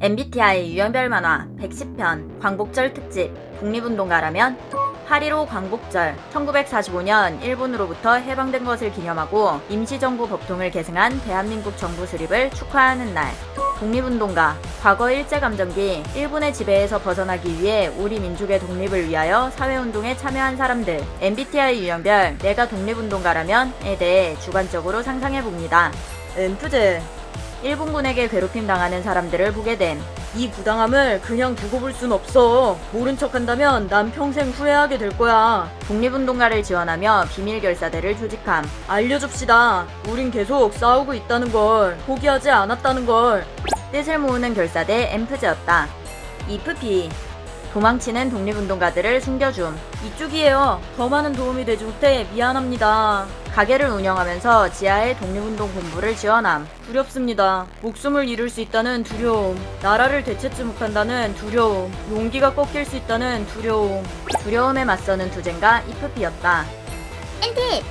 MBTI 유형별 만화 110편 광복절 특집 독립운동가라면 8.15 광복절 1945년 일본으로부터 해방된 것을 기념하고 임시정부 법통을 계승한 대한민국 정부 수립을 축하하는 날. 독립운동가 과거 일제감정기 일본의 지배에서 벗어나기 위해 우리 민족의 독립을 위하여 사회운동에 참여한 사람들. MBTI 유형별 내가 독립운동가라면에 대해 주관적으로 상상해봅니다. 엠프제 일본군에게 괴롭힘 당하는 사람들을 보게 됨. 이 부당함을 그냥 두고 볼 순 없어. 모른 척한다면 난 평생 후회하게 될 거야. 독립운동가를 지원하며 비밀결사대를 조직함. 알려줍시다. 우린 계속 싸우고 있다는 걸, 포기하지 않았다는 걸. 뜻을 모으는 결사대 엠프제였다. 이프피 도망치는 독립운동가들을 숨겨줌. 이쪽이에요. 더 많은 도움이 되지 못해 미안합니다. 가게를 운영하면서 지하에 독립운동 본부를 지원함. 두렵습니다. 목숨을 잃을 수 있다는 두려움, 나라를 되찾지 못한다는 두려움, 용기가 꺾일 수 있다는 두려움. 두려움에 맞서는 투쟁가 이프피였다. 엔티!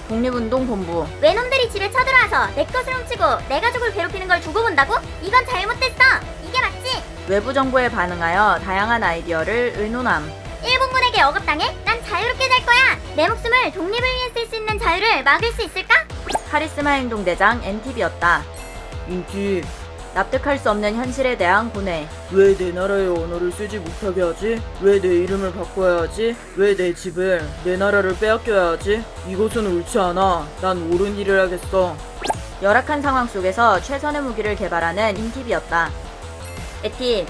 독립운동 본부 외놈들이 집에 쳐들어와서 내 것을 훔치고 내 가족을 괴롭히는 걸 두고 본다고? 이건 잘못됐어! 이게 맞지? 외부 정보에 반응하여 다양한 아이디어를 의논함. 일본군에게 억압당해? 난 자유롭게 살 거야! 내 목숨을 독립을 위해 쓸 수 있는 자유를 막을 수 있을까? 카리스마 행동대장 NTV였다. 인기, 납득할 수 없는 현실에 대한 고뇌. 왜 내 나라의 언어를 쓰지 못하게 하지? 왜 내 이름을 바꿔야 하지? 왜 내 집을, 내 나라를 빼앗겨야 하지? 이것은 옳지 않아. 난 옳은 일을 하겠어. 열악한 상황 속에서 최선의 무기를 개발하는 인팁이었다. 에팁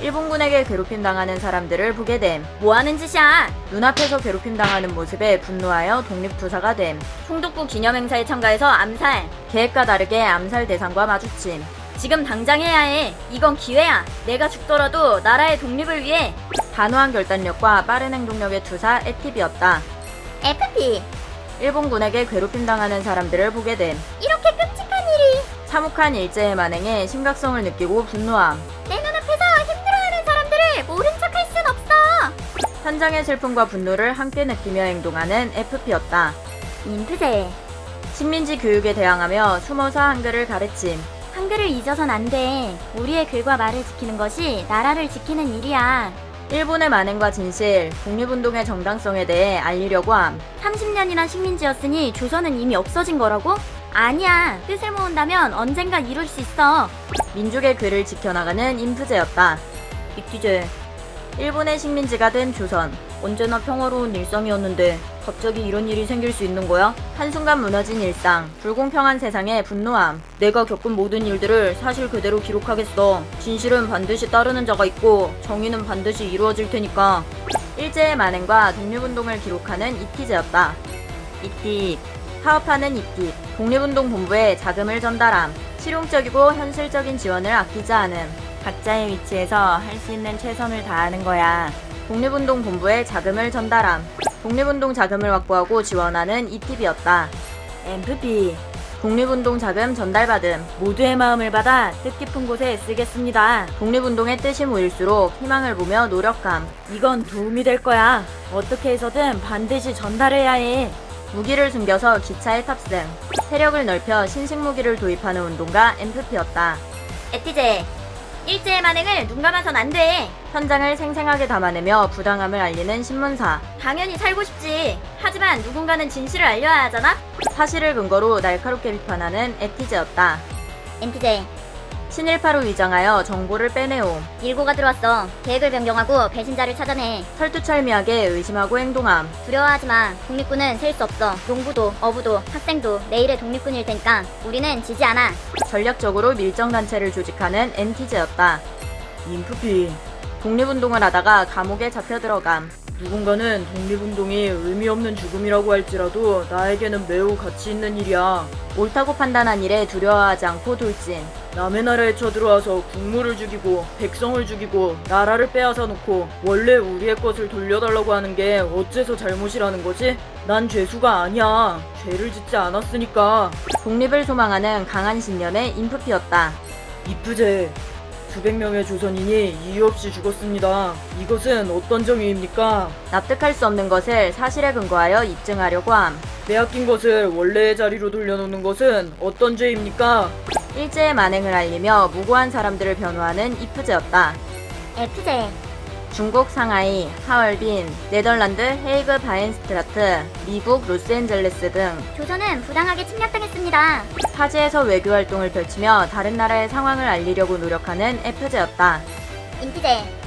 일본군에게 괴롭힘 당하는 사람들을 보게 됨. 뭐하는 짓이야? 눈앞에서 괴롭힘 당하는 모습에 분노하여 독립투사가 됨. 총독부 기념행사에 참가해서 암살. 계획과 다르게 암살 대상과 마주침. 지금 당장 해야 해. 이건 기회야. 내가 죽더라도 나라의 독립을 위해. 단호한 결단력과 빠른 행동력의 투사 에팁이었다. FP! 일본군에게 괴롭힘 당하는 사람들을 보게 됨. 이렇게 끔찍한 일이 참혹한 일제의 만행에 심각성을 느끼고 분노함. 내 눈앞에서 힘들어하는 사람들을 모른 척할 순 없어. 현장의 슬픔과 분노를 함께 느끼며 행동하는 FP였다. 인프제. 식민지 교육에 대항하며 숨어서 한글을 가르침. 한글을 잊어선 안 돼. 우리의 글과 말을 지키는 것이 나라를 지키는 일이야. 일본의 만행과 진실, 독립운동의 정당성에 대해 알리려고 함. 30년이나 식민지였으니 조선은 이미 없어진 거라고? 아니야. 뜻을 모은다면 언젠가 이룰 수 있어. 민족의 글을 지켜나가는 인프제였다. 이티제 일본의 식민지가 된 조선. 언제나 평화로운 일상이었는데 갑자기 이런 일이 생길 수 있는 거야? 한순간 무너진 일상, 불공평한 세상에 분노함. 내가 겪은 모든 일들을 사실 그대로 기록하겠어. 진실은 반드시 따르는 자가 있고 정의는 반드시 이루어질 테니까. 일제의 만행과 독립운동을 기록하는 이티제였다. 이팁 사업하는 이팁 독립운동 본부에 자금을 전달함. 실용적이고 현실적인 지원을 아끼지 않음. 각자의 위치에서 할 수 있는 최선을 다하는 거야. 독립운동 본부에 자금을 전달함. 독립운동 자금을 확보하고 지원하는 이팁이었다. MFP 독립운동 자금 전달받음. 모두의 마음을 받아 뜻깊은 곳에 쓰겠습니다. 독립운동의 뜻이 모일수록 희망을 보며 노력함. 이건 도움이 될 거야. 어떻게 해서든 반드시 전달해야 해. 무기를 숨겨서 기차에 탑승. 세력을 넓혀 신식 무기를 도입하는 운동가 MFP였다. 에티제. 일제의 만행을 눈 감아선 안 돼. 현장을 생생하게 담아내며 부당함을 알리는 신문사. 당연히 살고 싶지. 하지만 누군가는 진실을 알려야 하잖아. 사실을 근거로 날카롭게 비판하는 에티제였다. 엔티제. 친일파로 위장하여 정보를 빼내옴. 일고가 들어왔어. 계획을 변경하고 배신자를 찾아내. 철두철미하게 의심하고 행동함. 두려워하지 마. 독립군은 셀 수 없어. 농부도, 어부도, 학생도 내일의 독립군일 테니까 우리는 지지 않아. 전략적으로 밀정단체를 조직하는 NT제였다. 인프피, 독립운동을 하다가 감옥에 잡혀 들어감. 누군가는 독립운동이 의미 없는 죽음이라고 할지라도 나에게는 매우 가치 있는 일이야. 옳다고 판단한 일에 두려워하지 않고 돌진. 남의 나라에 쳐들어와서 국물을 죽이고 백성을 죽이고 나라를 빼앗아 놓고 원래 우리의 것을 돌려달라고 하는 게 어째서 잘못이라는 거지? 난 죄수가 아니야. 죄를 짓지 않았으니까. 독립을 소망하는 강한 신념의 인프피였다. 이프제, 수백 명의 조선인이 이유 없이 죽었습니다. 이것은 어떤 정의입니까? 납득할 수 없는 것을 사실에 근거하여 입증하려고 함. 빼앗긴 것을 원래의 자리로 돌려놓는 것은 어떤 죄입니까? 일제의 만행을 알리며 무고한 사람들을 변호하는 이프제였다. FJ. 중국 상하이, 하얼빈, 네덜란드 헤이그 바인스트라트, 미국 로스앤젤레스 등 조선은 부당하게 침략당했습니다. 타지에서 외교 활동을 펼치며 다른 나라의 상황을 알리려고 노력하는 FJ였다. 인티제.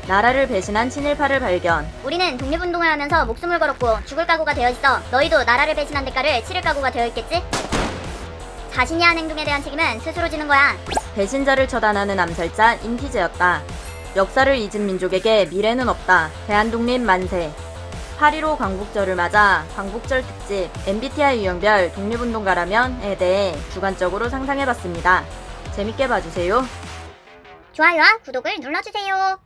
나라를 배신한 친일파를 발견. 우리는 독립운동을 하면서 목숨을 걸었고 죽을 각오가 되어 있어. 너희도 나라를 배신한 대가를 치를 각오가 되어 있겠지? 자신이 한 행동에 대한 책임은 스스로 지는 거야. 배신자를 처단하는 암살자 인티제였다. 역사를 잊은 민족에게 미래는 없다. 대한독립 만세. 8.15 광복절을 맞아 광복절 특집 MBTI 유형별 독립운동가라면에 대해 주관적으로 상상해봤습니다. 재밌게 봐주세요. 좋아요와 구독을 눌러주세요.